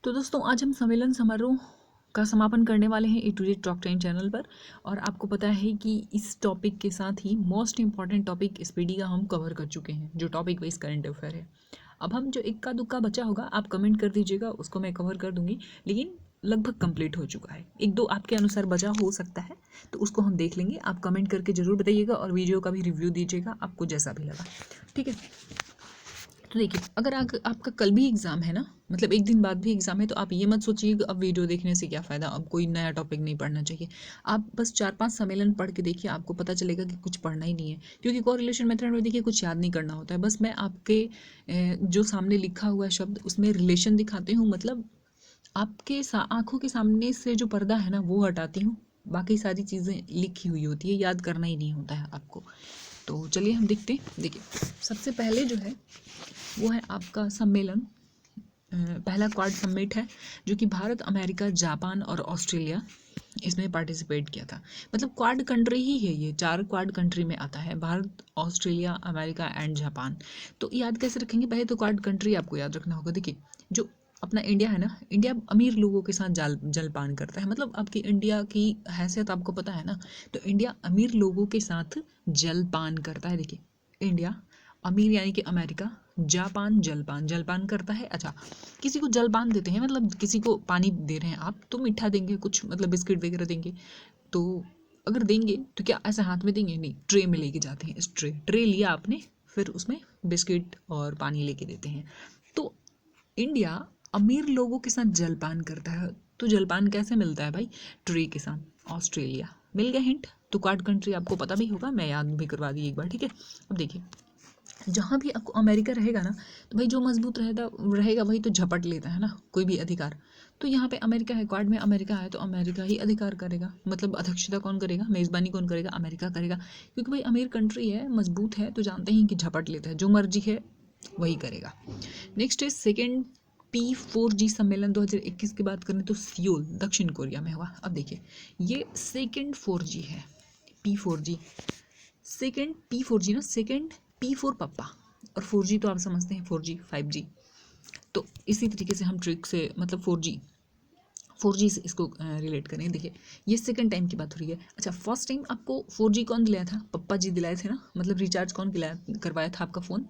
तो दोस्तों आज हम सम्मेलन समारोह का समापन करने वाले हैं A to Z talk time channel पर। और आपको पता है कि इस टॉपिक के साथ ही मोस्ट इंपॉर्टेंट टॉपिक स्पीडी का हम कवर कर चुके हैं, जो टॉपिक वाइज करंट अफेयर है। अब हम जो इक्का दुक्का बचा होगा आप कमेंट कर दीजिएगा, उसको मैं कवर कर दूंगी, लेकिन लगभग कंप्लीट हो चुका है। एक दो आपके अनुसार बचा हो सकता है तो उसको हम देख लेंगे। आप कमेंट करके ज़रूर बताइएगा और वीडियो का भी रिव्यू दीजिएगा, आपको जैसा भी लगा। ठीक है, तो देखिए अगर आपका कल भी एग्ज़ाम है ना, मतलब एक दिन बाद भी एग्ज़ाम है, तो आप ये मत सोचिए कि अब वीडियो देखने से क्या फ़ायदा, अब कोई नया टॉपिक नहीं पढ़ना चाहिए। आप बस 4-5 सम्मेलन पढ़ के देखिए, आपको पता चलेगा कि कुछ पढ़ना ही नहीं है। क्योंकि कोरिलेशन मेथड में देखिए कुछ याद नहीं करना होता है, बस मैं आपके जो सामने लिखा हुआ शब्द उसमें रिलेशन दिखाती हूँ, मतलब आपके आँखों के सामने से जो पर्दा है ना वो हटाती हूँ, बाकी सारी चीज़ें लिखी हुई होती है, याद करना ही नहीं होता है आपको। तो चलिए हम देखते हैं। देखिए सबसे पहले जो है वो है आपका सम्मेलन, पहला क्वाड समिट है, जो कि भारत, अमेरिका, जापान और ऑस्ट्रेलिया इसमें पार्टिसिपेट किया था। मतलब क्वाड कंट्री ही है ये, 4 क्वाड कंट्री में आता है, Bharat, Australia, America and Japan. तो याद कैसे रखेंगे, पहले तो क्वाड कंट्री आपको याद रखना होगा। देखिए जो अपना इंडिया है ना, इंडिया अमीर लोगों के साथ जलपान करता है, मतलब आपकी इंडिया की हैसियत आपको पता है ना, तो इंडिया अमीर लोगों के साथ जलपान करता है। देखिए इंडिया अमीर यानी कि अमेरिका, जापान जलपान जलपान करता है। अच्छा, किसी को जलपान देते हैं, मतलब किसी को पानी दे रहे हैं आप, तो मीठा देंगे कुछ, मतलब बिस्किट वगैरह देंगे। तो अगर देंगे तो क्या ऐसे हाथ में देंगे, नहीं, ट्रे में लेके जाते हैं। इस ट्रे लिया आपने, फिर उसमें बिस्किट और पानी लेके देते हैं। तो इंडिया अमीर लोगों के साथ जलपान करता है। तो जलपान कैसे मिलता है भाई, ट्रे के साथ। ऑस्ट्रेलिया मिल गया हिंट। तो क्वाड कंट्री आपको पता भी होगा, मैं याद भी करवा दी एक बार। ठीक है, अब देखिए जहाँ भी आपको अमेरिका रहेगा ना, तो भाई जो मजबूत रहेगा वही तो झपट लेता है ना कोई भी अधिकार। तो यहाँ पे अमेरिका है, क्वाड में अमेरिका है, तो अमेरिका ही अधिकार करेगा, मतलब अध्यक्षता कौन करेगा, मेज़बानी कौन करेगा, अमेरिका करेगा। क्योंकि भाई अमीर कंट्री है, मजबूत है, तो जानते हैं कि झपट लेता है, जो मर्जी है वही करेगा। नेक्स्ट है सेकेंड P4G सम्मेलन 2021 की बात करें तो सियोल, दक्षिण कोरिया में हुआ। अब देखिए ये सेकेंड 4G है, P4G सेकेंड P4G ना, सेकेंड P4 पप्पा, और 4G तो आप समझते हैं 4G 5G। तो इसी तरीके से हम ट्रिक से मतलब 4G से इसको रिलेट करें। देखिए ये सेकंड टाइम की बात हो रही है। अच्छा, फर्स्ट टाइम आपको 4G कौन दिलाया था, पप्पा जी दिलाए थे ना, मतलब रिचार्ज कौन करवाया था आपका फ़ोन,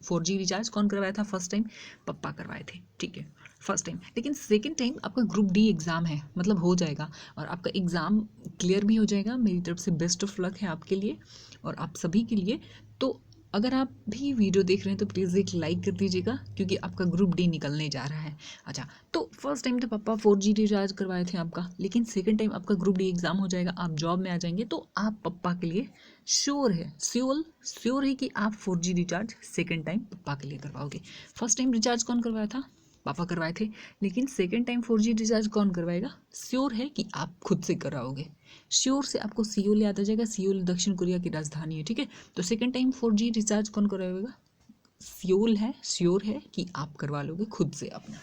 4G रिचार्ज कौन करवाया था फर्स्ट टाइम, पप्पा करवाए थे। ठीक है फर्स्ट टाइम, लेकिन सेकंड टाइम आपका ग्रुप डी एग्ज़ाम है, मतलब हो जाएगा और आपका एग्ज़ाम क्लियर भी हो जाएगा। मेरी तरफ से बेस्ट ऑफ लक है आपके लिए और आप सभी के लिए। तो अगर आप भी वीडियो देख रहे हैं तो प्लीज़ एक लाइक कर दीजिएगा, क्योंकि आपका ग्रुप डी निकलने जा रहा है। अच्छा, तो फर्स्ट टाइम तो पापा 4G रिचार्ज करवाए थे आपका, लेकिन सेकंड टाइम आपका ग्रुप डी एग्ज़ाम हो जाएगा, आप जॉब में आ जाएंगे, तो आप पप्पा के लिए श्योर है कि आप 4G रिचार्ज सेकंड टाइम पप्पा के लिए करवाओगे। फर्स्ट टाइम रिचार्ज कौन करवाया था, पापा करवाए थे, लेकिन सेकंड टाइम 4G रिचार्ज कौन करवाएगा, श्योर है कि आप खुद से कराओगे। श्योर से आपको सियोल याद आ जाएगा, सियोल दक्षिण कोरिया की राजधानी है। ठीक है, तो सेकंड टाइम 4G रिचार्ज कौन करवाएगा, श्योर है कि आप करवा लोगे खुद से अपना,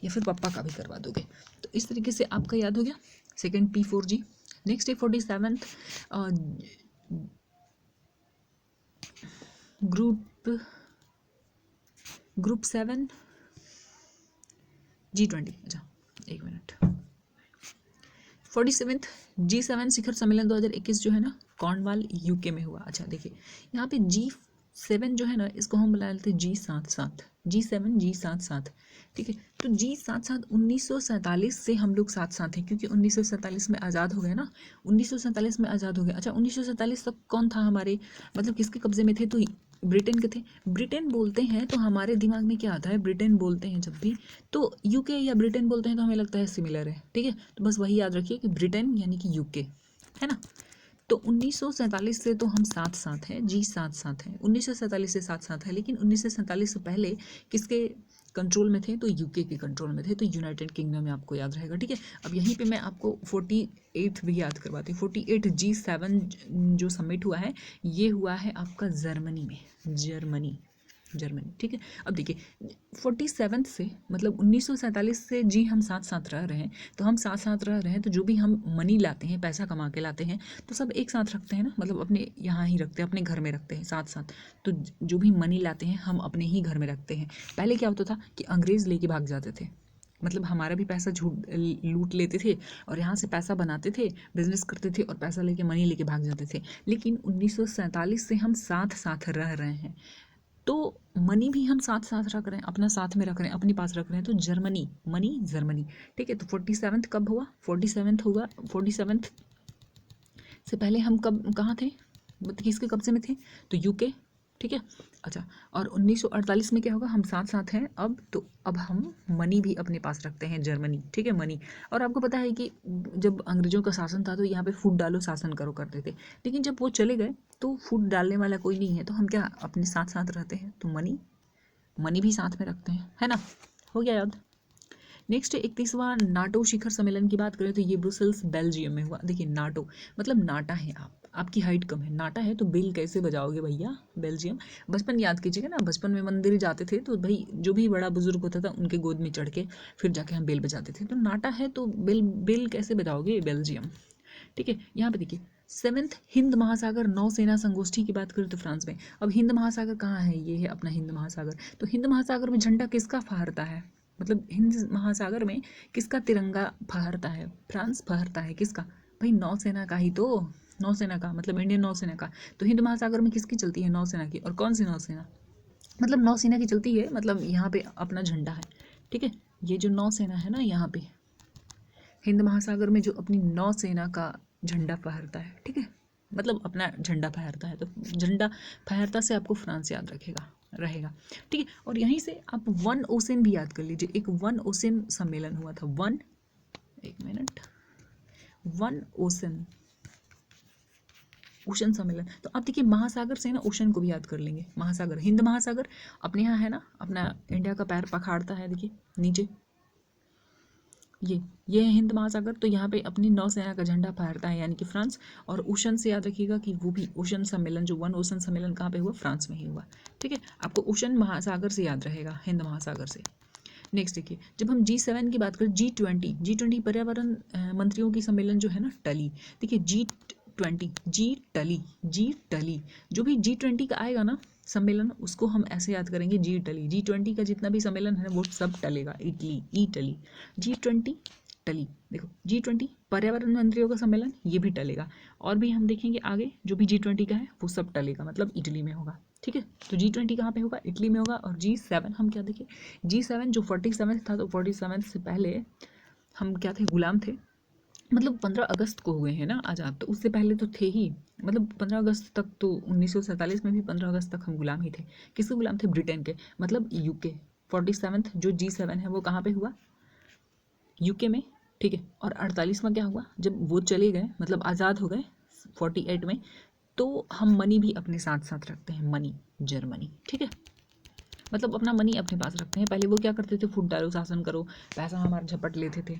या फिर पापा का भी करवा दोगे। तो इस तरीके से आपका याद हो गया सेकंड P4G। नेक्स्ट है 47th ग्रुप 7 G20। अच्छा एक मिनट, 47th G7 शिखर सम्मेलन 2021 जो है ना, कॉर्नवाल यूके में हुआ। अच्छा देखिए यहाँ पे G7 जो है ना, इसको हम बुला लेते हैं G77, G7 G77। ठीक है, तो G77 1947 से हम लोग साथ साथ हैं, क्योंकि 1947 में आज़ाद हो गए ना, 1947 में आज़ाद हो गए। अच्छा 1947 तक कौन था हमारे, मतलब किसके कब्जे में थे, तो ब्रिटेन के थे। ब्रिटेन बोलते हैं तो हमारे दिमाग में क्या आता है, ब्रिटेन बोलते हैं जब भी, तो यूके या ब्रिटेन बोलते हैं तो हमें लगता है सिमिलर है। ठीक है, तो बस वही याद रखिए कि ब्रिटेन यानी कि यूके है ना। तो 1947 से तो हम साथ साथ हैं, G77 हैं, 1947 से साथ साथ है, लेकिन 1947 से पहले किसके कंट्रोल में थे, तो यूके के कंट्रोल में थे, तो यूनाइटेड किंगडम में आपको याद रहेगा। ठीक है, अब यहीं पे मैं आपको 48 भी याद करवाती हूँ। 48 G7 जो समिट हुआ है, ये हुआ है आपका जर्मनी में, जर्मनी। ठीक है, अब देखिए 47 से मतलब 1947 से जी हम साथ साथ रह रहे हैं, तो हम साथ साथ रह रहे हैं, तो जो भी हम मनी लाते हैं, पैसा कमा के लाते हैं, तो सब एक साथ रखते हैं ना, मतलब अपने यहाँ ही रखते हैं, अपने घर में रखते हैं साथ साथ। तो जो भी मनी लाते हैं हम अपने ही घर में रखते हैं। पहले क्या होता था कि अंग्रेज़ लेके भाग जाते थे, मतलब हमारा भी पैसा झूठ लूट लेते थे और यहाँ से पैसा बनाते थे, बिजनेस करते थे और पैसा लेके मनी लेके भाग जाते थे। लेकिन 1947 से हम साथ साथ रह रहे हैं, तो मनी भी हम साथ साथ रख रहे हैं, अपना साथ में रख रहे हैं, अपने पास रख रहे हैं। तो जर्मनी, मनी जर्मनी, ठीक है। तो 47th कब हुआ? 47th होगा, 47th से पहले हम कब कहाँ थे, किसके कब्जे में थे? तो यूके, ठीक है। अच्छा, और 1948 में क्या होगा? हम साथ साथ हैं अब, तो अब हम मनी भी अपने पास रखते हैं, जर्मनी, ठीक है, मनी। और आपको पता है कि जब अंग्रेजों का शासन था तो यहाँ पे फूट डालो शासन करो करते थे, लेकिन जब वो चले गए तो फूट डालने वाला कोई नहीं है, तो हम क्या अपने साथ साथ रहते हैं, तो मनी, मनी भी साथ में रखते हैं, है ना। हो गया याद। नेक्स्ट 31वां नाटो शिखर सम्मेलन की बात करें तो ये ब्रुसेल्स बेल्जियम में हुआ। देखिए नाटो मतलब नाटा है आप, आपकी हाइट कम है, नाटा है तो बेल कैसे बजाओगे भैया, बेल्जियम। बचपन याद कीजिएगा ना, बचपन में मंदिर जाते थे तो भाई जो भी बड़ा बुजुर्ग होता था उनके गोद में चढ़ के फिर जाके हम बेल बजाते थे, तो नाटा है तो बेल बेल कैसे बजाओगे, बेल्जियम, ठीक है। यहाँ पे देखिए 7th हिंद महासागर नौसेना संगोष्ठी की बात करें तो फ्रांस में। अब हिंद महासागर कहाँ है? ये है अपना हिंद महासागर। तो हिंद महासागर में झंडा किसका फहरता है, मतलब हिंद महासागर में किसका तिरंगा फहरता है? फ्रांस फहरता है, किसका भाई? नौसेना का ही तो, नौसेना का मतलब इंडियन नौसेना का। तो हिंद महासागर में किसकी चलती है? नौसेना की। और कौन सी नौसेना? मतलब नौसेना की चलती है, मतलब यहाँ पे अपना झंडा है, ठीक है। ये जो नौसेना है ना, यहाँ पे हिंद महासागर में जो अपनी नौसेना का झंडा फहरता है, ठीक है, मतलब अपना झंडा फहरता है, तो झंडा फहरता से आपको फ्रांस याद रखेगा रहेगा, ठीक है। और यहीं से आप वन ओशन भी याद कर लीजिए, एक वन ओशन सम्मेलन हुआ था, वन, एक मिनट, वन ओशन, ओशन सम्मेलन। तो आप देखिए महासागर से ना ओशन को भी याद कर लेंगे, महासागर, हिंद महासागर अपने यहाँ है ना, अपना इंडिया का पैर पखाड़ता है, देखिए नीचे, ये है हिंद महासागर, तो यहाँ पे अपनी नौसेना का झंडा फहरता है यानी कि फ्रांस। और ओशन से याद रखिएगा कि वो भी ओशन सम्मेलन, जो वन ओशन सम्मेलन कहाँ पे हुआ? फ्रांस में ही हुआ, ठीक है। आपको ओशन महासागर से याद रहेगा, हिंद महासागर से। नेक्स्ट देखिए, जब हम G7 की बात करें, G20 पर्यावरण मंत्रियों की सम्मेलन जो है ना, टली। देखिए जी टली, जो भी G20 का आएगा ना सम्मेलन, उसको हम ऐसे याद करेंगे, जी टली। G20 का जितना भी सम्मेलन है वो सब टलेगा, ई टली, G20 टली। देखो G20 पर्यावरण मंत्रियों का सम्मेलन, ये भी टलेगा। और भी हम देखेंगे आगे, जो भी G20 का है वो सब टलेगा, मतलब इटली में होगा, ठीक है। तो G20 कहाँ पे होगा? इटली में होगा। और G7 हम क्या देखें, G7 जो 47 था, तो 47 से पहले हम क्या थे? गुलाम थे, मतलब 15 अगस्त को हुए हैं ना आज़ाद, तो उससे पहले तो थे ही, मतलब 15 अगस्त तक तो 1947 में भी 15 अगस्त तक हम गुलाम ही थे। किसके गुलाम थे? ब्रिटेन के, मतलब यूके। 47 जो G7 है वो कहाँ पे हुआ? यूके में, ठीक है। और 48वां क्या हुआ? जब वो चले गए, मतलब आज़ाद हो गए 48 में, तो हम मनी भी अपने साथ साथ रखते हैं, मनी, जर्मनी, ठीक है। मतलब अपना मनी अपने पास रखते हैं। पहले वो क्या करते थे? फूट डालो शासन करो, पैसा हमारा झपट लेते थे।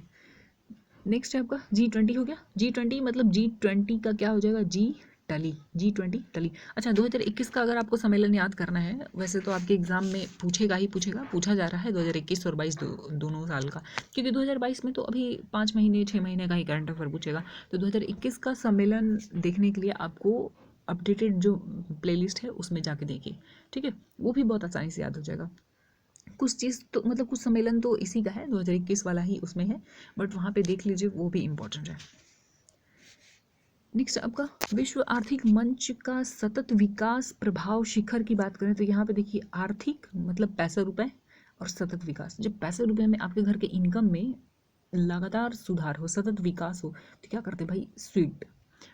नेक्स्ट है आपका G20 हो गया। G20 मतलब G20 का क्या हो जाएगा? G20 टली। अच्छा 2021 का अगर आपको सम्मेलन याद करना है, वैसे तो आपके एग्जाम में पूछेगा ही पूछेगा, पूछा जा रहा है 2021 और 22 दोनों साल का, क्योंकि 2022 में तो अभी 5 महीने 6 महीने का ही करंट अफेयर पूछेगा। तो 2021 का सम्मेलन देखने के लिए आपको अपडेटेड जो प्लेलिस्ट है उसमें जाके देखिए, ठीक है, वो भी बहुत आसानी से याद हो जाएगा। कुछ चीज़ तो मतलब कुछ सम्मेलन तो इसी का है, 2021 वाला ही उसमें है, बट वहाँ पे देख लीजिए, वो भी इम्पोर्टेंट है। नेक्स्ट आपका विश्व आर्थिक मंच का सतत विकास प्रभाव शिखर की बात करें तो यहाँ पे देखिए आर्थिक मतलब पैसा रुपए, और सतत विकास, जब पैसे रुपए में आपके घर के इनकम में लगातार सुधार हो, सतत विकास हो, तो क्या करते हैं भाई? स्वीट,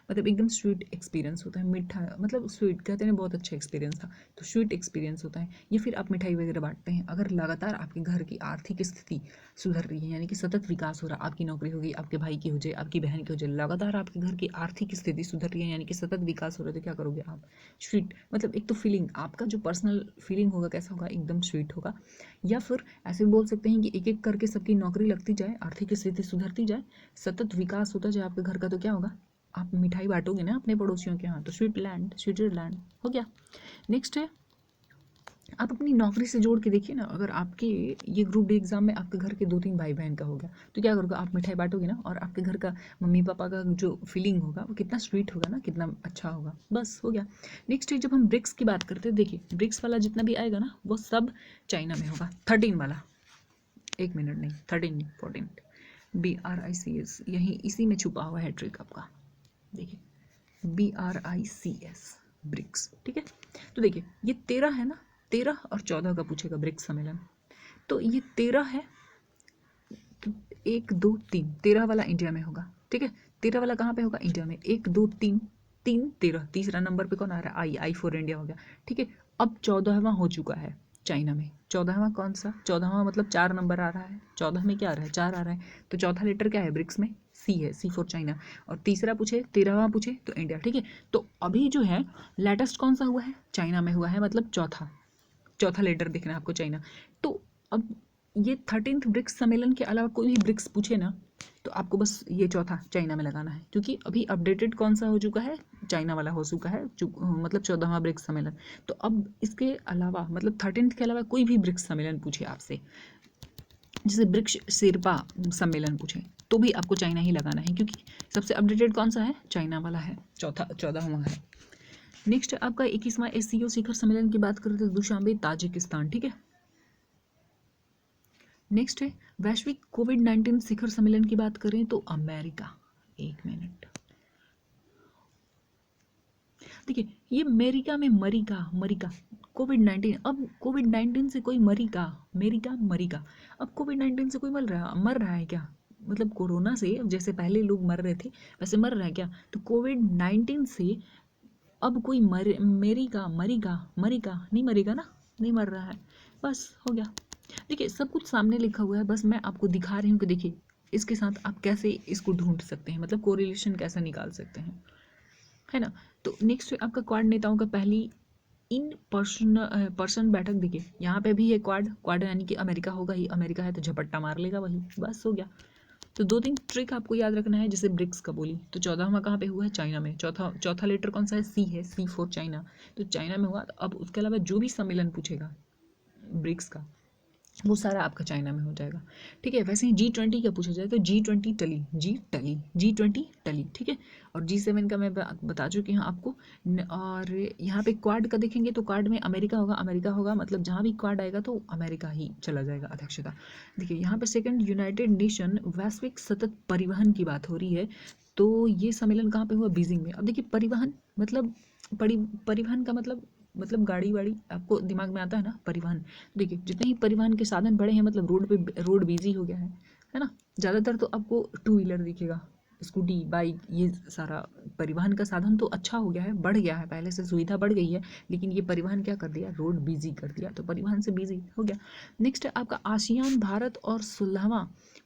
मतलब एकदम स्वीट एक्सपीरियंस होता है, मीठा, मतलब स्वीट कहते हैं बहुत अच्छा एक्सपीरियंस था, तो स्वीट एक्सपीरियंस होता है। या फिर आप मिठाई वगैरह बांटते हैं। अगर लगातार आपके घर की आर्थिक स्थिति सुधर रही है, यानी कि सतत विकास हो रहा, आपकी नौकरी होगी, आपके भाई की हो जाए, आपकी बहन की हो जाए, लगातार आपके घर की आर्थिक स्थिति सुधर रही है, यानी कि सतत विकास हो रहा है, तो क्या करोगे आप? स्वीट, मतलब एक तो फीलिंग, आपका जो पर्सनल फीलिंग होगा कैसा होगा? एकदम स्वीट होगा। या फिर ऐसे बोल सकते हैं कि एक एक करके सबकी नौकरी लगती जाए, आर्थिक स्थिति सुधरती जाए, सतत विकास होता जाए आपके घर का, तो क्या होगा? आप मिठाई बांटोगे ना अपने पड़ोसियों के यहाँ, तो स्विट्जरलैंड, स्विट्जरलैंड हो गया। नेक्स्ट है, आप अपनी नौकरी से जोड़ के देखिए ना, अगर आपके ये ग्रुप डी एग्जाम में आपके घर के 2-3 भाई बहन का हो गया, तो क्या करोगे? आप मिठाई बांटोगे ना, और आपके घर का मम्मी पापा का जो फीलिंग होगा वो कितना स्वीट होगा ना, कितना अच्छा होगा, बस हो गया। नेक्स्ट है, जब हम ब्रिक्स की बात करते हैं, देखिए ब्रिक्स वाला जितना भी आएगा ना वो सब चाइना में होगा, 13 वाला, एक मिनट नहीं, 13 नहीं, 14, BRICS, यहीं इसी में छुपा हुआ है ट्रिक आपका। देखिए BRICS, ब्रिक्स, ठीक है। तो देखिए ये 13 है ना, 13 और 14 का पूछेगा ब्रिक्स सम्मेलन, तो ये 13 है, तो 1 2 3, 13 वाला इंडिया में होगा, ठीक है। 13 वाला कहाँ पे होगा? इंडिया में। 1 2 3, 3 13, तीसरा नंबर पे कौन आ रहा है? आई फॉर इंडिया हो गया, ठीक है। अब 14वां हो चुका है चाइना में। 14वां कौन सा? 14वां मतलब 4 नंबर आ रहा है, 14 में क्या आ रहा है? 4 आ रहा है, तो चौथा लेटर क्या है ब्रिक्स में? सी है, सी फॉर चाइना। और तीसरा पूछे, 13वां पूछे तो इंडिया, ठीक है। तो अभी जो है लेटेस्ट कौन सा हुआ है? चाइना में हुआ है, मतलब चौथा लेटर दिख रहा है आपको, चाइना। तो अब ये 13th ब्रिक्स सम्मेलन के अलावा कोई भी ब्रिक्स पूछे ना, तो आपको बस ये चौथा चाइना में लगाना है, क्योंकि अभी अपडेटेड कौन सा हो चुका है? चाइना वाला हो चुका है, मतलब 14वां ब्रिक्स सम्मेलन। तो अब इसके अलावा, मतलब 13th के अलावा कोई भी ब्रिक्स सम्मेलन पूछे आपसे, जैसे ब्रिक्स शेरपा सम्मेलन पूछे, तो भी आपको चाइना ही लगाना है, क्योंकि सबसे अपडेटेड कौन सा है? चाइना वाला है, 14वां है। नेक्स्ट आपका 21वां SCO शिखर सम्मेलन की बात करें तो दुशांबे, ताजिकिस्तान, ठीक है। नेक्स्ट है वैश्विक कोविड-19 शिखर सम्मेलन की बात करें तो अमेरिका। एक मिनट, देखिए ये अमेरिका में मरीका कोविड-19, अब कोविड-19 से कोई मरीका, अब कोविड-19 से कोई मर रहा है क्या? मतलब कोरोना से जैसे पहले लोग मर रहे थे वैसे मर रहा है क्या? तो कोविड-19 से अब कोई मरीका नहीं मरेगा ना, नहीं मर रहा है, बस हो गया। देखिए सब कुछ सामने लिखा हुआ है, बस मैं आपको दिखा रही हूँ कि देखिए इसके साथ आप कैसे इसको ढूंढ सकते हैं, मतलब कोरिलेशन कैसा निकाल सकते हैं, है ना। तो नेक्स्ट आपका क्वाड नेताओं का पहली इन पर्सन बैठक। देखिए यहाँ पे भी है क्वाड यानी कि अमेरिका होगा ही, अमेरिका है तो झपट्टा मार लेगा वही, बस हो गया। तो 2-3 ट्रिक आपको याद रखना है, जैसे ब्रिक्स का बोली तो 14वां कहाँ पे हुआ है? चाइना में। चौथा लेटर कौन सा है? सी है, सी फॉर चाइना, तो चाइना में हुआ। तो अब उसके अलावा जो भी सम्मेलन पूछेगा ब्रिक्स का, वो सारा आपका चाइना में हो जाएगा, ठीक है। वैसे ही G20 का पूछा जाए तो G20 टली, G20 टली, ठीक है। और G7 का मैं बता चुकी हूँ आपको। और यहाँ पे क्वाड का देखेंगे तो क्वाड में अमेरिका होगा, मतलब जहाँ भी क्वाड आएगा तो अमेरिका ही चला जाएगा अध्यक्षता। देखिए यहाँ पे सेकंड यूनाइटेड नेशन वैश्विक सतत परिवहन की बात हो रही है, तो ये सम्मेलन कहाँ पे हुआ? बीजिंग में। अब देखिए परिवहन मतलब परिवहन का मतलब गाड़ी वाड़ी आपको दिमाग में आता है ना, परिवहन। देखिए जितने ही परिवहन के साधन बढ़े हैं, मतलब रोड बिजी हो गया है ना। ज़्यादातर तो आपको 2 व्हीलर दिखेगा, स्कूटी, बाइक, ये सारा परिवहन का साधन तो अच्छा हो गया है, बढ़ गया है, पहले से सुविधा बढ़ गई है, लेकिन ये परिवहन क्या कर दिया? रोड बिजी कर दिया, तो परिवहन से बिजी हो गया। नेक्स्ट है आपका आसियान भारत और 16वां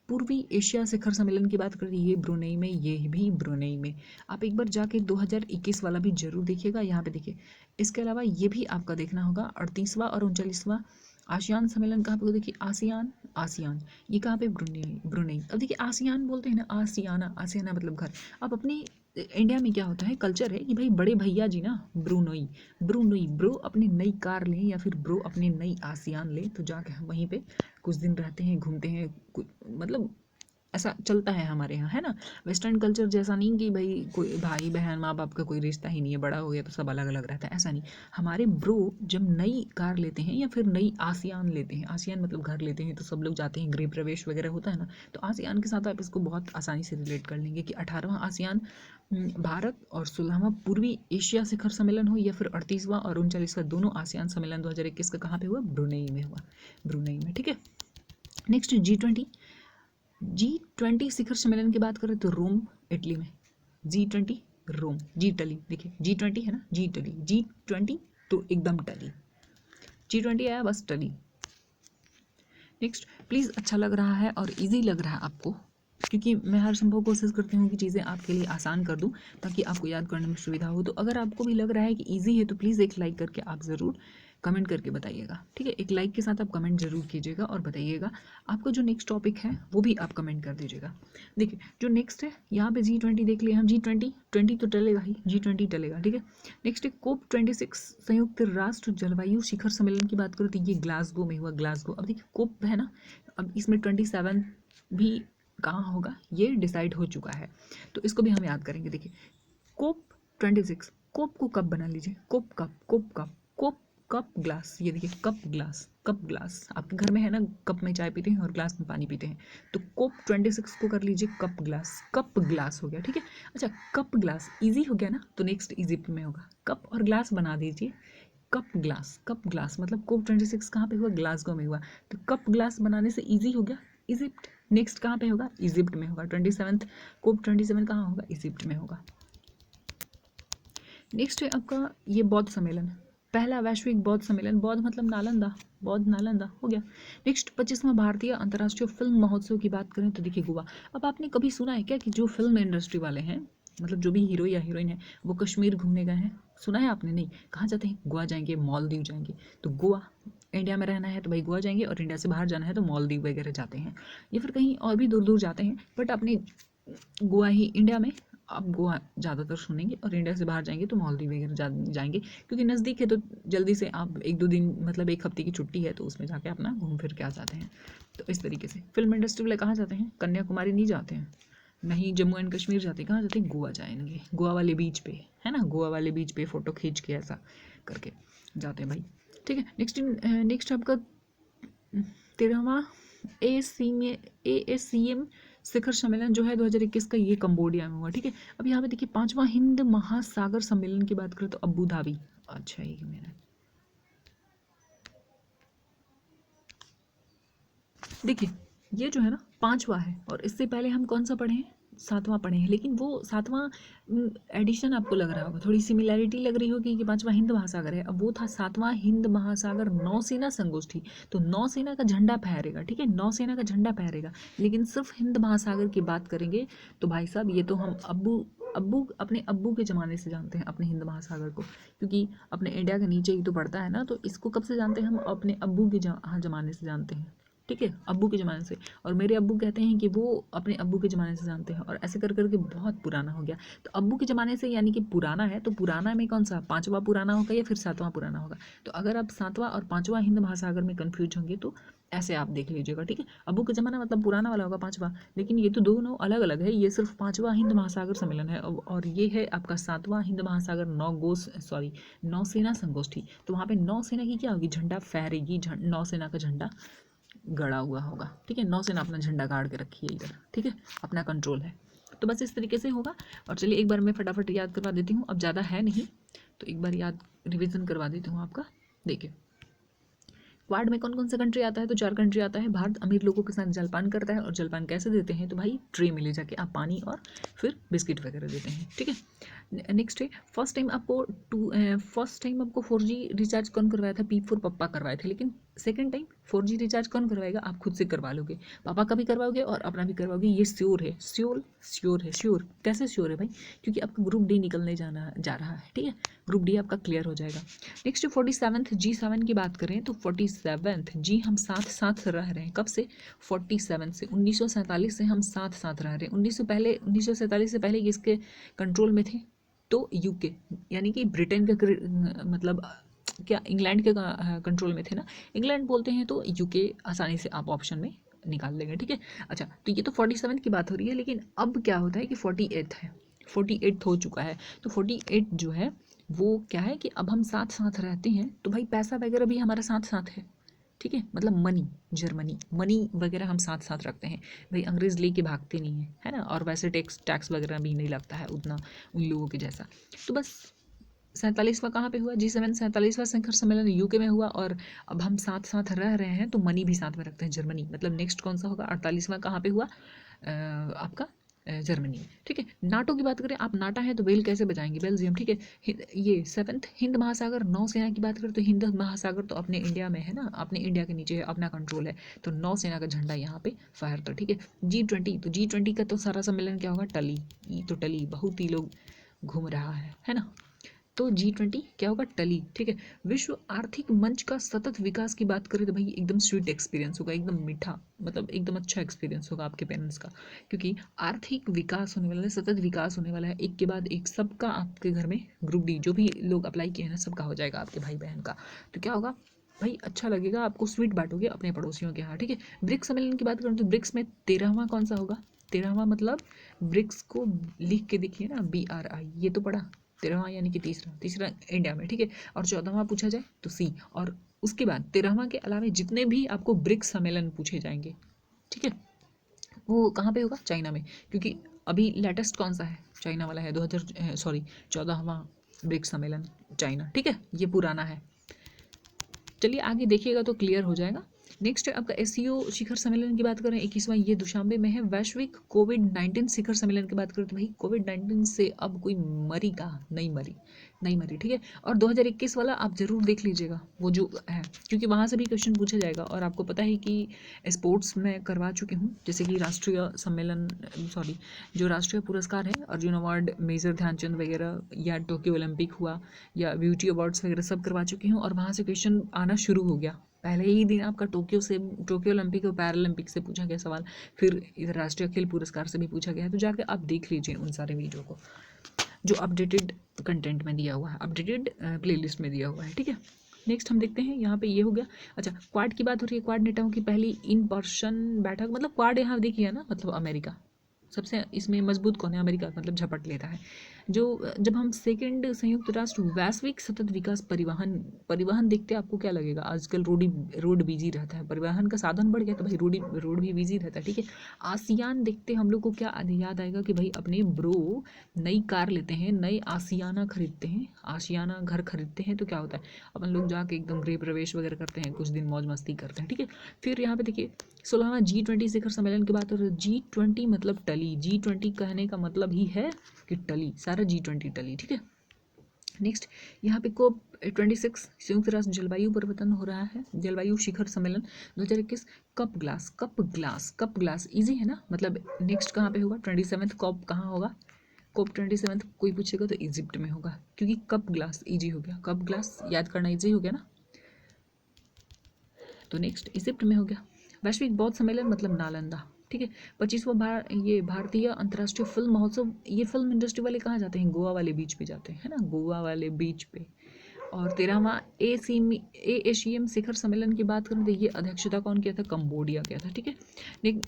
पूर्वी एशिया शिखर सम्मेलन की बात करें, ये ब्रुनेई में, ये भी ब्रुनेई में। आप एक बार जाके 2021 वाला भी जरूर देखिएगा, यहाँ पे देखिए। इसके अलावा ये भी आपका देखना होगा 38वां और 39वां आसियान सम्मेलन कहाँ पे? देखिए आसियान ये कहाँ पे? ब्रुनेई। अब देखिए आसियान बोलते हैं ना, आसियाना मतलब घर। अब अपने इंडिया में क्या होता है, कल्चर है कि भाई बड़े भैया जी ना ब्रुनोई ब्रो अपनी नई कार लें या फिर ब्रो अपनी नई आसियान लें, तो जाके हम वहीं पे कुछ दिन रहते हैं, घूमते हैं, मतलब ऐसा चलता है हमारे यहाँ, है ना। वेस्टर्न कल्चर जैसा नहीं कि भाई कोई भाई बहन माँ बाप का कोई रिश्ता ही नहीं है, बड़ा हो गया तो सब अलग अलग रहता है, ऐसा नहीं। हमारे ब्रो जब नई कार लेते हैं या फिर नई आसियान लेते हैं, आसियान मतलब घर लेते हैं, तो सब लोग जाते हैं, गृह प्रवेश वगैरह होता है ना, तो आसियान के साथ आप इसको बहुत आसानी से रिलेट कर लेंगे कि 18वां आसियान भारत और 16वां पूर्वी एशिया शिखर सम्मेलन हो, या फिर 38वां और 39वां दोनों आसियान सम्मेलन 2021 का कहाँ पे हुआ? ब्रुनेई में हुआ, ब्रुनेई में, ठीक है। नेक्स्ट G20 शिखर सम्मेलन की बात करें तो रोम, इटली में। G20 रोम, जी टली। देखिए G20 है ना, G20 तो एकदम टली, G20 आया बस टली। नेक्स्ट, प्लीज़ अच्छा लग रहा है और इजी लग रहा है आपको, क्योंकि मैं हर संभव कोशिश करती हूँ कि चीज़ें आपके लिए आसान कर दूँ ताकि आपको याद करने में सुविधा हो। तो अगर आपको भी लग रहा है कि इजी है तो प्लीज़ एक लाइक करके आप ज़रूर कमेंट करके बताइएगा, ठीक है। एक लाइक के साथ आप कमेंट जरूर कीजिएगा और बताइएगा आपका जो नेक्स्ट टॉपिक है वो भी आप कमेंट कर दीजिएगा। देखिए जो नेक्स्ट है यहाँ पे G20 देख लिया हम, G20 तो टलेगा ही, G20 टलेगा, ठीक है। नेक्स्ट है COP26 संयुक्त राष्ट्र जलवायु शिखर सम्मेलन की बात करें तो ये ग्लासगो में हुआ, ग्लासगो। अब देखिए कोप है ना, अब इसमें 27 भी कहाँ होगा ये डिसाइड हो चुका है, तो इसको भी हम याद करेंगे। देखिए COP26, कोप को कब बना लीजिए, कोप कप ग्लास, ये देखिए कप ग्लास, कप ग्लास आपके घर में है ना, कप में चाय पीते हैं और ग्लास में पानी पीते हैं, तो कोप 26 को कर लीजिए कप ग्लास, कप ग्लास हो गया, ठीक है। अच्छा कप ग्लास इजी हो गया ना, तो नेक्स्ट इजिप्ट में होगा, कप और ग्लास बना दीजिए, कप ग्लास, कप ग्लास मतलब कोप 26 कहाँ पे हुआ, ग्लासगो में हुआ, तो कप ग्लास बनाने से इजी हो गया, इजिप्ट। नेक्स्ट कहाँ पे होगा, इजिप्ट में होगा, 27 कोप 27 कहाँ होगा, इजिप्ट में होगा। नेक्स्ट है आपका ये बौद्ध सम्मेलन, पहला वैश्विक बौद्ध सम्मेलन, बौद्ध मतलब नालंदा, बौद्ध नालंदा हो गया। नेक्स्ट 25वां भारतीय अंतर्राष्ट्रीय फिल्म महोत्सव की बात करें तो देखिए गोवा। अब आपने कभी सुना है क्या कि जो फिल्म इंडस्ट्री वाले हैं, मतलब जो भी हीरो या हीरोइन है वो कश्मीर घूमने गए हैं, सुना है आपने? नहीं, कहाँ जाते हैं, गोवा जाएंगे, मालदीव जाएंगे, तो गोवा, इंडिया में रहना है तो भाई गोवा जाएंगे, और इंडिया से बाहर जाना है तो मालदीव वगैरह जाते हैं, या फिर कहीं और भी दूर दूर जाते हैं, बट अपने गोवा ही इंडिया में आप गोवा ज़्यादातर सुनेंगे, और इंडिया से बाहर जाएंगे तो मालदीव वगैरह जाएंगे, क्योंकि नज़दीक है तो जल्दी से आप 1-2 दिन, मतलब 1 हफ्ते की छुट्टी है तो उसमें जाके अपना घूम फिर के आ जाते हैं। तो इस तरीके से फिल्म इंडस्ट्री वाले कहाँ जाते हैं, कन्याकुमारी नहीं जाते हैं, नहीं जम्मू एंड कश्मीर जाते हैं, कहाँ जाते हैं, गोवा जाएंगे, गोवा वाले बीच पे, है ना, गोवा वाले बीच पे फ़ोटो खींच के ऐसा करके जाते हैं भाई, ठीक है। नेक्स्ट आपका 13वां ASCM शिखर सम्मेलन जो है 2021 का, ये कंबोडिया में हुआ, ठीक है। अब यहाँ पे देखिए 5वां हिंद महासागर सम्मेलन की बात करें तो अबू धाबी, अच्छा एक मिनट, देखिए ये जो है ना 5वां है, और इससे पहले हम कौन सा पढ़े हैं, 7वां पढ़े हैं, लेकिन वो 7वां एडिशन आपको लग रहा होगा, थोड़ी सिमिलैरिटी लग रही होगी कि 5वां हिंद महासागर है, अब वो था 7वां हिंद महासागर नौसेना संगोष्ठी, तो नौसेना का झंडा फहरेगा, ठीक है, नौसेना का झंडा फहरेगा, लेकिन सिर्फ हिंद महासागर की बात करेंगे तो भाई साहब ये तो हम अपने अब्बू के ज़माने से जानते हैं अपने हिंद महासागर को, क्योंकि अपने इंडिया के नीचे ही तो पड़ता है ना, तो इसको कब से जानते हैं हम, अपने अब्बू के ज़माने से जानते हैं, ठीक है, अब्बू के ज़माने से, और मेरे अब्बू कहते हैं कि वो अपने अब्बू के ज़माने से जानते हैं, और ऐसे कर करके बहुत पुराना हो गया, तो अब्बू के ज़माने से यानी कि पुराना है, तो पुराना में कौन सा 5वां पुराना होगा या फिर 7वां पुराना होगा, तो अगर आप 7वां और 5वां हिंद महासागर में कन्फ्यूज होंगे तो ऐसे आप देख लीजिएगा, ठीक है। अब्बू का ज़माना मतलब पुराना वाला होगा 5वां, लेकिन ये तो दोनों अलग अलग है, ये सिर्फ 5वां हिंद महासागर सम्मेलन है, और ये है आपका 7वां हिंद महासागर नौसेना संगोष्ठी, तो वहाँ पे नौसेना की क्या होगी, झंडा फहरेगी, नौसेना का झंडा गड़ा हुआ होगा, ठीक है, नौसेना अपना झंडा गाड़ के रखी है इधर, ठीक है, अपना कंट्रोल है, तो बस इस तरीके से होगा। और चलिए एक बार मैं फटाफट याद करवा देती हूँ, अब ज़्यादा है नहीं तो एक बार याद रिवीजन करवा देती हूँ आपका। देखिए क्वाड में कौन कौन सा कंट्री आता है, तो 4 कंट्री आता है। भारत अमीर लोगों के साथ जलपान करता है, और जलपान कैसे देते हैं, तो भाई ट्रे में ले जाके आप पानी और फिर बिस्किट वगैरह देते हैं, ठीक है। नेक्स्ट है फर्स्ट टाइम आपको 4G रिचार्ज कौन करवाया था, P4 पप्पा करवाए थे, लेकिन सेकंड टाइम 4G रिचार्ज कौन करवाएगा, आप खुद से करवा लोगे, पापा का भी करवाओगे और अपना भी करवाओगे, ये श्योर है, श्योर। कैसे श्योर है भाई, क्योंकि आपका ग्रुप डी निकलने जा रहा है, ठीक है, ग्रुप डी आपका क्लियर हो जाएगा। नेक्स्ट 47th G7 की बात करें तो 47th जी हम साथ रह रहे हैं, कब से, 47 से 1947 से हम साथ रह रहे हैं। 1947 से पहले किसके कंट्रोल में थे, तो यूके यानी कि ब्रिटेन के मतलब क्या इंग्लैंड के कंट्रोल में थे ना, इंग्लैंड बोलते हैं तो यूके आसानी से आप ऑप्शन में निकाल लेंगे, ठीक है। अच्छा तो ये तो 47 की बात हो रही है, लेकिन अब क्या होता है कि 48 है, 48 हो चुका है, तो 48 जो है वो क्या है कि अब हम साथ रहते हैं, तो भाई पैसा वगैरह भी हमारा साथ है, ठीक है, मतलब मनी वगैरह हम साथ रखते हैं, भाई अंग्रेज़ लेके भागते नहीं है, है ना, और वैसे टैक्स वगैरह भी नहीं लगता है उतना उन लोगों के जैसा। तो बस 47वां कहाँ पे हुआ, G7 47वां शिखर सम्मेलन यूके में हुआ, और अब हम साथ रह रहे हैं तो मनी भी साथ में रखते हैं, जर्मनी, मतलब नेक्स्ट कौन सा होगा, 48वां कहाँ पे हुआ, आपका जर्मनी, ठीक है। नाटो की बात करें, आप नाटा है तो बेल कैसे बजाएंगे, बेल्जियम, ठीक है। ये 7th हिंद महासागर नौसेना की बात करें तो हिंद महासागर तो अपने इंडिया में है ना, अपने इंडिया के नीचे है, अपना कंट्रोल है, तो नौसेना का झंडा यहाँ पे फहरता, ठीक है। G20 तो G20 का तो सारा सम्मेलन क्या होगा, टली बहुत ही लोग घूम रहा है ना, तो G20 क्या होगा, टली, ठीक है। विश्व आर्थिक मंच का सतत विकास की बात करें तो भाई एकदम स्वीट एक्सपीरियंस होगा, एकदम मीठा, मतलब एकदम अच्छा एक्सपीरियंस होगा आपके पेरेंट्स का, क्योंकि आर्थिक विकास होने वाला है, सतत विकास होने वाला है, एक के बाद एक सबका आपके घर में ग्रुप डी जो भी लोग अप्लाई किए हैं ना सबका हो जाएगा, आपके भाई बहन का, तो क्या होगा भाई अच्छा लगेगा आपको, स्वीट बांटोगे अपने पड़ोसियों के यहाँ, ठीक है। ब्रिक्स सम्मेलन की बात करें तो ब्रिक्स में 13वां कौन सा होगा, 13वां मतलब ब्रिक्स को लिख के देखिए ना, BRI, ये तो पढ़ा 13वां यानी कि तीसरा इंडिया में, ठीक है। और 14वां पूछा जाए तो सी, और उसके बाद 13वां के अलावा जितने भी आपको ब्रिक्स सम्मेलन पूछे जाएंगे, ठीक है, वो कहाँ पे होगा? चाइना में, क्योंकि अभी लेटेस्ट कौन सा है? चाइना वाला है, 14वां ब्रिक्स सम्मेलन चाइना, ठीक है, ये पुराना है। चलिए आगे देखिएगा तो क्लियर हो जाएगा। नेक्स्ट है आपका एससीओ शिखर सम्मेलन की बात करें, 21वां, ये दुशांबे में है। वैश्विक कोविड-19 शिखर सम्मेलन की बात करें तो भाई कोविड-19 से अब कोई मरी का नहीं मरी, ठीक है। और 2021 वाला आप जरूर देख लीजिएगा, वो जो है, क्योंकि वहाँ से भी क्वेश्चन पूछा जाएगा। और आपको पता है कि स्पोर्ट्स में करवा चुकी हूँ, जैसे कि राष्ट्रीय सम्मेलन, सॉरी, जो राष्ट्रीय पुरस्कार है, अर्जुन अवार्ड, मेजर ध्यानचंद वगैरह, या टोक्यो ओलंपिक हुआ, या ब्यूटी अवार्ड्स वगैरह सब करवा चुकी हूँ। और वहाँ से क्वेश्चन आना शुरू हो गया, पहले ही दिन आपका टोक्यो ओलंपिक और पैरालंपिक से पूछा गया सवाल, फिर इधर राष्ट्रीय खेल पुरस्कार से भी पूछा गया है। तो जाकर आप देख लीजिए उन सारे वीडियो को, जो अपडेटेड कंटेंट में दिया हुआ है, अपडेटेड प्लेलिस्ट में दिया हुआ है, ठीक है। नेक्स्ट हम देखते हैं, यहाँ पे ये हो गया। अच्छा, क्वाड की बात हो रही है, क्वाड नेताओं की पहली इन पर्सन बैठक, मतलब क्वाड यहाँ देखिए ना, मतलब अमेरिका सबसे इसमें मजबूत कौन है? अमेरिका, मतलब झपट लेता है। जब हम सेकंड संयुक्त राष्ट्र वैश्विक सतत विकास परिवहन देखते हैं, आपको क्या लगेगा? आजकल रोड बिजी रहता है, परिवहन का साधन बढ़ गया तो भाई रोड भी बिजी रहता है, ठीक है। आसियान देखते हम लोग को क्या याद आएगा कि भाई अपने ब्रो नई कार लेते हैं, नई आसियाना खरीदते हैं, आशियाना घर खरीदते हैं, तो क्या होता है, अपन लोग जाके एकदम गृह प्रवेश वगैरह करते हैं, कुछ दिन मौज मस्ती करते हैं, ठीक है। फिर यहाँ पे देखिए 16वां G20 शिखर सम्मेलन की बात हो रही है। G20 मतलब टली, G20 कहने का मतलब ही है कि टली, सारा G20 टली, ठीक है। नेक्स्ट यहाँ पे COP26 संयुक्त राष्ट्र जलवायु परिवर्तन हो रहा है, जलवायु शिखर सम्मेलन 2021। कप ग्लास इजी है ना, मतलब नेक्स्ट कहाँ पे होगा? 27th कॉप कहाँ होगा? COP27 कोई पूछेगा तो इजिप्ट में होगा, क्योंकि कप ग्लास इजी हो गया, कप ग्लास याद करना इजी हो गया ना, तो नेक्स्ट इजिप्ट में हो गया। वैश्विक बौद्ध सम्मेलन मतलब नालंदा, ठीक है। 25वां ये भारतीय अंतर्राष्ट्रीय फिल्म महोत्सव, ये फिल्म इंडस्ट्री वाले कहाँ जाते हैं? गोवा वाले बीच पे जाते हैं, है ना, गोवा वाले बीच पे। और 13वां एशियम शिखर सम्मेलन की बात करें तो ये अध्यक्षता कौन किया था? कंबोडिया किया था, ठीक है।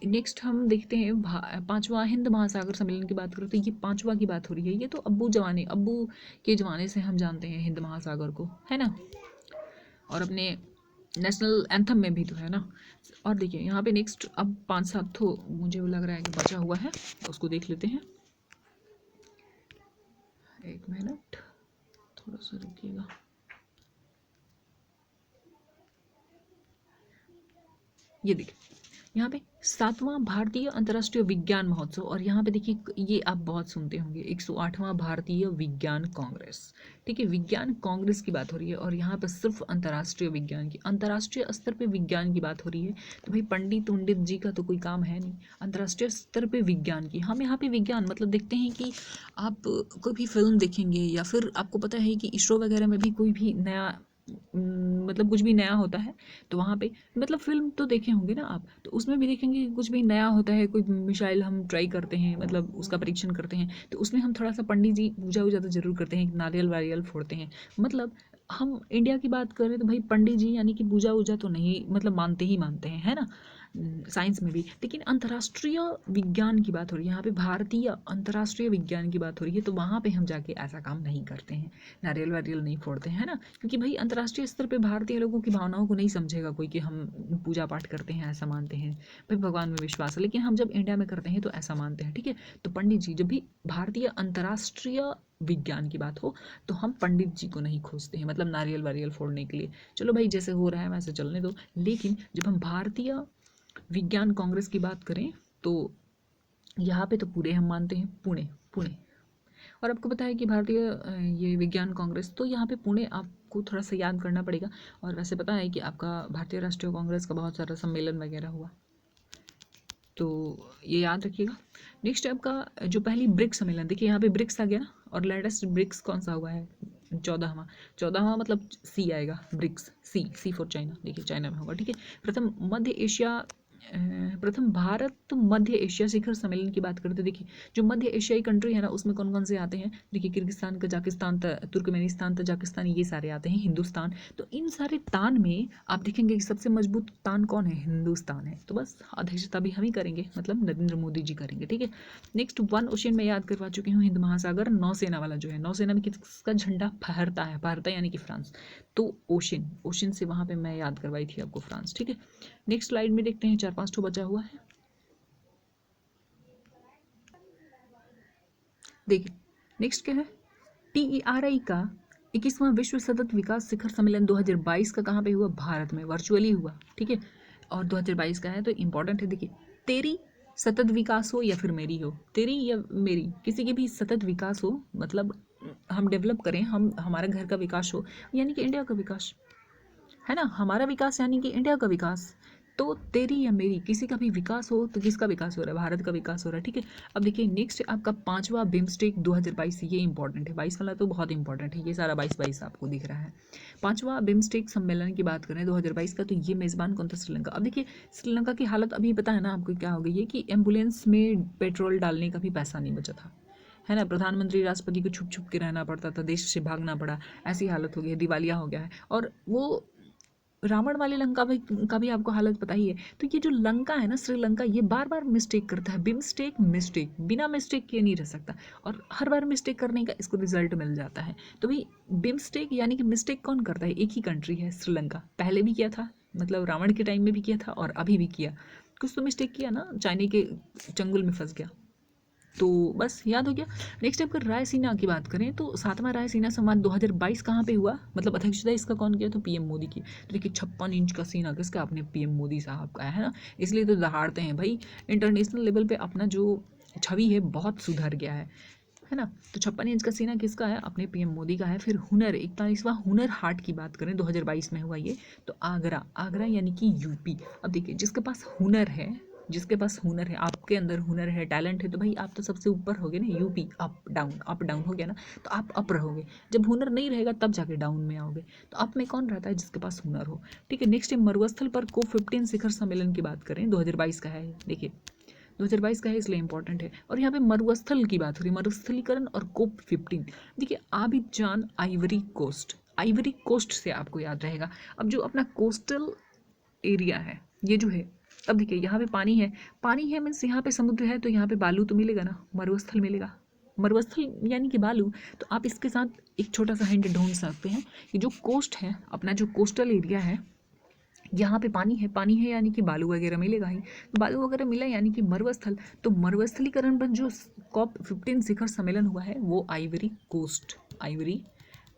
नेक्स्ट हम देखते हैं 5वां हिंद महासागर सम्मेलन की बात करें तो ये 5वां की बात हो रही है। ये तो अब्बू के जमाने से हम जानते हैं हिंद महासागर को, है ना, और अपने नेशनल एंथम में भी तो है ना। और देखिए यहाँ पे नेक्स्ट अब 5-7 तो मुझे लग रहा है कि बचा हुआ है, उसको देख लेते हैं। एक मिनट, थोड़ा सा रुकिएगा। ये देखिए यहाँ पे 7वां भारतीय अंतर्राष्ट्रीय विज्ञान महोत्सव, और यहाँ पे देखिए ये आप बहुत सुनते होंगे, 108वां भारतीय विज्ञान कांग्रेस, ठीक है, विज्ञान कांग्रेस की बात हो रही है। और यहाँ पर सिर्फ अंतर्राष्ट्रीय विज्ञान की, अंतर्राष्ट्रीय स्तर पे विज्ञान की बात हो रही है, तो भाई पंडित जी का तो कोई काम है नहीं, अंतर्राष्ट्रीय स्तर पे विज्ञान की। हम यहाँ पे विज्ञान मतलब देखते हैं कि आप कोई भी फिल्म देखेंगे, या फिर आपको पता है कि इसरो वगैरह में भी कोई भी नया मतलब कुछ भी नया होता है तो वहाँ पे, मतलब फिल्म तो देखे होंगे ना आप, तो उसमें भी देखेंगे कि कुछ भी नया होता है, कोई मिसाइल हम ट्राई करते हैं, मतलब उसका परीक्षण करते हैं, तो उसमें हम थोड़ा सा पंडित जी पूजा वूजा तो जरूर करते हैं, नारियल वारियल फोड़ते हैं। मतलब हम इंडिया की बात करें तो भाई पंडित जी यानी कि पूजा वूजा तो नहीं, मतलब मानते ही मानते हैं, है ना, साइंस में भी। लेकिन अंतर्राष्ट्रीय विज्ञान की बात हो रही है, यहाँ पे भारतीय अंतर्राष्ट्रीय विज्ञान की बात हो रही है, तो वहाँ पे हम जाके ऐसा काम नहीं करते हैं, नारियल वारियल नहीं फोड़ते हैं, है ना, क्योंकि भाई अंतर्राष्ट्रीय स्तर पे भारतीय लोगों की भावनाओं को नहीं समझेगा कोई कि हम पूजा पाठ करते हैं, ऐसा मानते हैं, भाई भगवान में विश्वास है। लेकिन हम जब इंडिया में करते हैं तो ऐसा मानते हैं, ठीक है। तो पंडित जी, जब भी भारतीय अंतर्राष्ट्रीय विज्ञान की बात हो तो हम पंडित जी को नहीं खोजते हैं, मतलब नारियल वारियल फोड़ने के लिए। चलो भाई जैसे हो रहा है वैसे चलने दो, लेकिन जब हम भारतीय विज्ञान कांग्रेस की बात करें तो यहाँ पे तो पूरे हम मानते हैं, पुणे पुणे। और आपको पता है कि भारतीय ये विज्ञान कांग्रेस, तो यहाँ पे पुणे आपको थोड़ा सा याद करना पड़ेगा। और वैसे पता है कि आपका भारतीय राष्ट्रीय कांग्रेस का बहुत सारा सम्मेलन वगैरह हुआ, तो ये याद रखिएगा। नेक्स्ट आपका जो पहली ब्रिक्स सम्मेलन, देखिए यहाँ पे ब्रिक्स आ गया ना, और लेटेस्ट ब्रिक्स कौन सा हुआ है? 14वां मतलब सी आएगा, ब्रिक्स, सी फॉर चाइना, देखिए चाइना में होगा, ठीक है। प्रथम मध्य एशिया प्रथम भारत मध्य एशिया शिखर सम्मेलन की बात करते, देखिए जो मध्य एशियाई कंट्री है ना उसमें कौन कौन से आते हैं, देखिए किर्गिस्तान, कजाकिस्तान, तुर्कमेनिस्तान, तजाकिस्तान, ये सारे आते हैं, हिंदुस्तान। तो इन सारे तान में आप देखेंगे कि सबसे मजबूत तान कौन है, हिंदुस्तान है। तो बस अध्यक्षता भी हम ही करेंगे, मतलब नरेंद्र मोदी जी करेंगे, ठीक है। नेक्स्ट वन ओशन में याद करवा चुकी हूँ, हिंद महासागर, नौसेना वाला जो है, नौसेना में किसका झंडा फहरता है, फहरता यानी कि फ्रांस। तो ओशन, ओशन से वहाँ पे मैं याद करवाई थी आपको फ्रांस, ठीक है। नेक्स्ट स्लाइड में देखते हैं, 4-5 ठो बचा हुआ है, देखिए नेक्स्ट क्या है, TERI का 21वां विश्व सतत विकास शिखर सम्मेलन 2022 का कहाँ पे हुआ, भारत में, वर्चुअली हुआ, ठीक है। और 2022 का है तो इंपॉर्टेंट है, देखिए तेरी सतत विकास हो या फिर मेरी हो, तेरी या मेरी, किसी की भी सतत विकास हो, मतलब हम डेवलप करें, हम हमारा घर का विकास हो, यानी कि इंडिया का विकास है ना, हमारा विकास यानी कि इंडिया का विकास। तो तेरी या मेरी किसी का भी विकास हो तो किसका विकास हो रहा है, भारत का विकास हो रहा है, ठीक है। अब देखिए नेक्स्ट आपका 5वां बिम्स्टेक 2022, ये इंपॉर्टेंट है, 22 वाला तो बहुत इंपॉर्टेंट है, ये सारा 22 आपको दिख रहा है। 5वां बिम्स्टेक सम्मेलन की बात करें 2022 का, तो ये मेजबान कौन था, श्रीलंका। अब देखिए श्रीलंका की हालत अभी पता है ना आपको क्या हो गई है, कि एम्बुलेंस में पेट्रोल डालने का भी पैसा नहीं बचा था, है ना, प्रधानमंत्री राष्ट्रपति को छुप छुप के रहना पड़ता था, देश से भागना पड़ा, ऐसी हालत हो गई है, दिवालिया हो गया है। और वो रावण वाली लंका भी का भी आपको हालत पता ही है। तो ये जो लंका है ना, श्रीलंका, ये बार बार मिस्टेक करता है, बिमस्टेक मिस्टेक, बिना मिस्टेक किए नहीं रह सकता, और हर बार मिस्टेक करने का इसको रिजल्ट मिल जाता है। तो भाई बिमस्टेक यानी कि मिस्टेक कौन करता है, एक ही कंट्री है, श्रीलंका, पहले भी किया था, मतलब रावण के टाइम में भी किया था और अभी भी किया, कुछ तो मिस्टेक किया ना, चाइना के चंगुल में फंस गया, तो बस याद हो गया। नेक्स्ट अगर रायसीना की बात करें तो 7वां रायसीना संवाद 2022 कहाँ पे हुआ, मतलब अध्यक्षता इसका कौन किया, तो पीएम मोदी की। तो देखिए 56 इंच का सीना किसका, अपने पीएम मोदी साहब का है ना, इसलिए तो दहाड़ते हैं भाई, इंटरनेशनल लेवल पे अपना जो छवि है बहुत सुधर गया है ना। तो 56 इंच का सीना किसका है, अपने पीएम मोदी का है। फिर हुनर, 41वां हुनर हाट की बात करें 2022 में हुआ ये, तो आगरा, आगरा यानी कि यूपी। अब देखिए जिसके पास हुनर है, जिसके पास हुनर है, आपके अंदर हुनर है, टैलेंट है, तो भाई आप तो सबसे ऊपर होगे ना, यूपी, अप डाउन हो गया ना, तो आप अप रहोगे। जब हुनर नहीं रहेगा तब जाके डाउन में आओगे। तो अप में कौन रहता है, जिसके पास हुनर हो, ठीक है। नेक्स्ट मरुस्थल पर COP15 शिखर सम्मेलन की बात करें 2022 का है, देखिए 2022 का है इसलिए इंपॉर्टेंट है। और यहाँ पे मरुस्थल की बात हो रही है, मरुस्थलीकरण और COP15, देखिए Abidjan, Ivory Coast, Ivory Coast से आपको याद रहेगा। अब जो अपना कोस्टल एरिया है ये जो है, अब देखिए यहाँ पे पानी है मीन्स यहाँ पे समुद्र है, तो यहाँ पे बालू तो मिलेगा ना, मरुस्थल मिलेगा, मरुस्थल यानी कि बालू। तो आप इसके साथ एक छोटा सा हिंट ढूंढ सकते हैं कि जो कोस्ट है, अपना जो कोस्टल एरिया है, यहाँ पे पानी है यानी कि बालू वगैरह मिलेगा ही, तो बालू वगैरह मिला यानी कि मरुस्थल। तो मरुस्थलीकरण पर जो COP15 शिखर सम्मेलन हुआ है वो आइवरी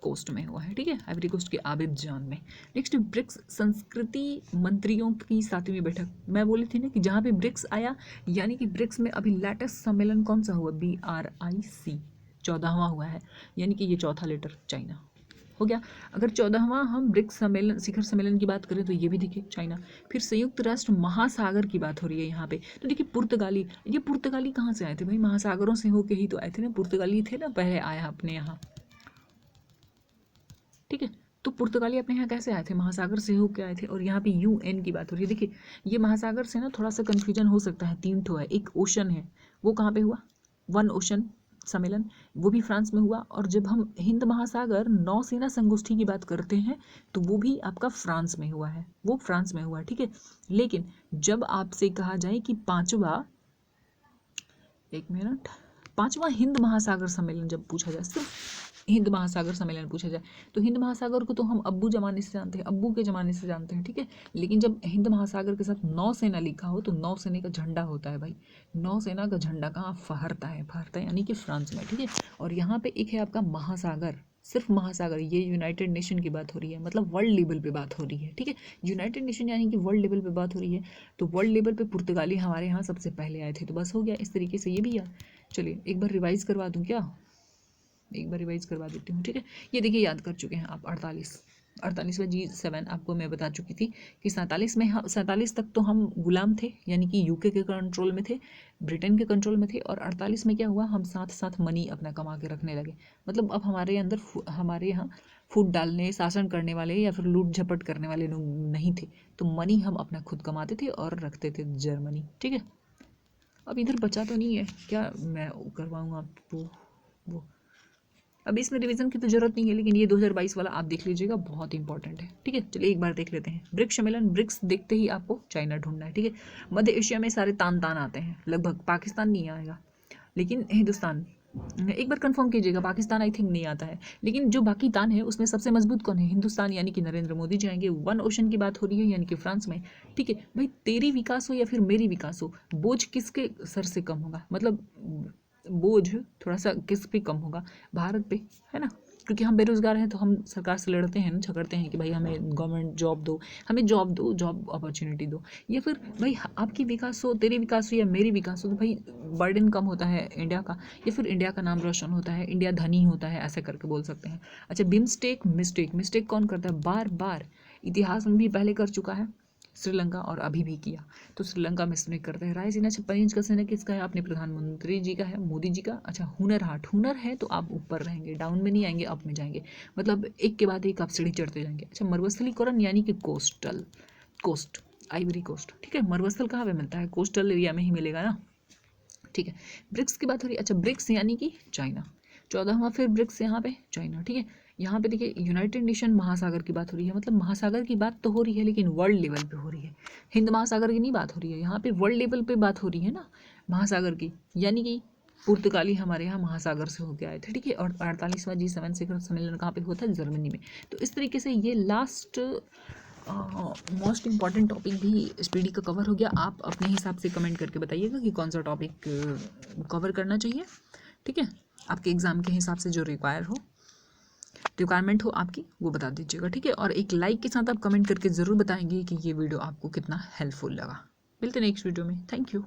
कोस्ट में हुआ है, ठीक है, आइवरी कोस्ट के आबिदजान में। नेक्स्ट ब्रिक्स संस्कृति मंत्रियों की 7वीं बैठक, मैं बोली थी ना कि जहाँ पे ब्रिक्स आया, यानी कि ब्रिक्स में अभी लेटेस्ट सम्मेलन कौन सा हुआ, BRIC 14वां हुआ है, यानी कि ये चौथा लेटर चाइना हो गया। अगर 14वां हम ब्रिक्स सम्मेलन शिखर सम्मेलन की बात करें तो ये भी देखिए चाइना। फिर संयुक्त राष्ट्र महासागर की बात हो रही है यहाँ पे, तो देखिए पुर्तगाली, ये पुर्तगाली कहाँ से आए थे भाई, महासागरों से होके ही तो आए थे ना, पुर्तगाली थे ना पहले आया अपने यहाँ, ठीक है। तो पुर्तगाली अपने यहाँ कैसे आए थे, महासागर से होके आए थे। और यहाँ पे UN की बात हो रही है, देखिए ये महासागर से ना थोड़ा सा कन्फ्यूजन हो सकता है, 3 ठो है, एक ओशन है, वो कहाँ पे हुआ, वन ओशन सम्मेलन, वो भी फ्रांस में हुआ। और जब हम हिंद महासागर नौसेना संगोष्ठी की बात करते हैं तो वो भी आपका फ्रांस में हुआ है, वो फ्रांस में हुआ है, ठीक है। लेकिन जब आपसे कहा जाए कि पांचवा, एक मिनट, पांचवा हिंद महासागर सम्मेलन जब पूछा जाए, सिर्फ हिंद महासागर सम्मेलन पूछा जाए, तो हिंद महासागर को तो हम अब्बू जमाने से जानते हैं, अब्बू के ज़माने से जानते हैं, ठीक है। लेकिन जब हिंद महासागर के साथ नौसेना लिखा हो तो नौसेना का झंडा होता है भाई, नौसेना का झंडा कहाँ फहरता है, फहरता है यानी कि फ्रांस में, ठीक है। और यहाँ पे एक है आपका महासागर, सिर्फ महासागर, ये यूनाइटेड नेशन की बात हो रही है, मतलब वर्ल्ड लेवल पे बात हो रही है, ठीक है। यूनाइटेड नेशन यानी कि वर्ल्ड लेवल पे बात हो रही है, तो वर्ल्ड लेवल पे पुर्तगाली हमारे यहाँ सबसे पहले आए थे, तो बस हो गया इस तरीके से ये भी याद। चलिए एक बार रिवाइज करवा दूँ क्या, एक बार रिवाइज करवा देती हूँ, ठीक है। ये देखिए याद कर चुके हैं आप 48, 48वां G7 आपको मैं बता चुकी थी कि 47 तक तो हम गुलाम थे, यानी कि यूके के कंट्रोल में थे, ब्रिटेन के कंट्रोल में थे, और 48 में क्या हुआ, हम साथ साथ मनी अपना कमा के रखने लगे। मतलब अब हमारे अंदर हमारे यहाँ फूट डालने, शासन करने वाले या फिर लूट झपट करने वाले लोग नहीं थे, तो मनी हम अपना खुद कमाते थे और रखते थे जर्मनी। ठीक है, अब इधर बचा तो नहीं है क्या, मैं करवाऊँगा आपको वो, अब इसमें रिवीजन की तो जरूरत नहीं है, लेकिन ये 2022 वाला आप देख लीजिएगा, बहुत इंपॉर्टेंट है। ठीक है, चलिए एक बार देख लेते हैं। ब्रिक्स सम्मेलन, ब्रिक्स देखते ही आपको चाइना ढूंढना है। ठीक है, मध्य एशिया में सारे तान तान आते हैं, लगभग पाकिस्तान नहीं आएगा, लेकिन हिंदुस्तान एक बार कंफर्म कीजिएगा, पाकिस्तान आई थिंक नहीं आता है, लेकिन जो बाकी तान है उसमें सबसे मजबूत कौन है, हिंदुस्तान, यानी कि नरेंद्र मोदी जाएंगे। वन ओशन की बात हो रही है, यानी कि फ्रांस में। ठीक है भाई, तेरी विकास हो या फिर मेरी विकास हो, बोझ किसके सर से कम होगा, मतलब बोझ थोड़ा सा किस पे कम होगा, भारत पे, है ना, क्योंकि हम बेरोजगार हैं तो हम सरकार से लड़ते हैं ना, झगड़ते हैं कि भाई हमें गवर्नमेंट जॉब दो, हमें जॉब दो, जॉब अपॉर्चुनिटी दो, या फिर भाई आपकी विकास हो, तेरी विकास हो या मेरी विकास हो, तो भाई बर्डन कम होता है इंडिया का, या फिर इंडिया का नाम रोशन होता है, इंडिया धनी होता है, ऐसे करके बोल सकते हैं। अच्छा, बिम्स्टेक, मिस्टेक कौन करता है, बार बार इतिहास में भी पहले कर चुका है श्रीलंका, और अभी भी किया, तो श्रीलंका में मिस्टेक करते हैं। रायसीना 56 इंच का सेना किसका है, अपने प्रधानमंत्री जी का है, मोदी जी का। अच्छा, हुनर हाट, हुनर है तो आप ऊपर रहेंगे, डाउन में नहीं आएंगे, अप में जाएंगे, मतलब एक के बाद एक आप सीढ़ी चढ़ते जाएंगे। अच्छा, मरुस्थलीकरण यानी कि कोस्ट, आइवरी कोस्ट। ठीक है, मरुस्थल कहाँ पे मिलता है, कोस्टल एरिया में ही मिलेगा ना। ठीक है, ब्रिक्स की बात हो रही है। अच्छा, ब्रिक्स यानी कि चाइना, 14वां फिर ब्रिक्स यहाँ पे चाइना। ठीक है, यहाँ पे देखिए यूनाइटेड नेशन महासागर की बात हो रही है, मतलब महासागर की बात तो हो रही है लेकिन वर्ल्ड लेवल पे हो रही है, हिंद महासागर की नहीं बात हो रही है, यहाँ पे वर्ल्ड लेवल पे बात हो रही है ना महासागर की, यानी कि पुर्तगाली हमारे यहाँ महासागर से होके आए थे। ठीक है, और 48वां G7 शिखर सम्मेलन कहाँ पे हुआ था, जर्मनी में। तो इस तरीके से ये लास्ट मोस्ट इम्पॉर्टेंट टॉपिक भी इस पीडी का कवर हो गया। आप अपने हिसाब से कमेंट करके बताइएगा कि कौन सा टॉपिक कवर करना चाहिए। ठीक है, आपके एग्ज़ाम के हिसाब से जो रिक्वायरमेंट हो आपकी, वो बता दीजिएगा। ठीक है, और एक लाइक के साथ आप कमेंट करके ज़रूर बताएंगे कि ये वीडियो आपको कितना हेल्पफुल लगा। मिलते हैं नेक्स्ट वीडियो में, थैंक यू।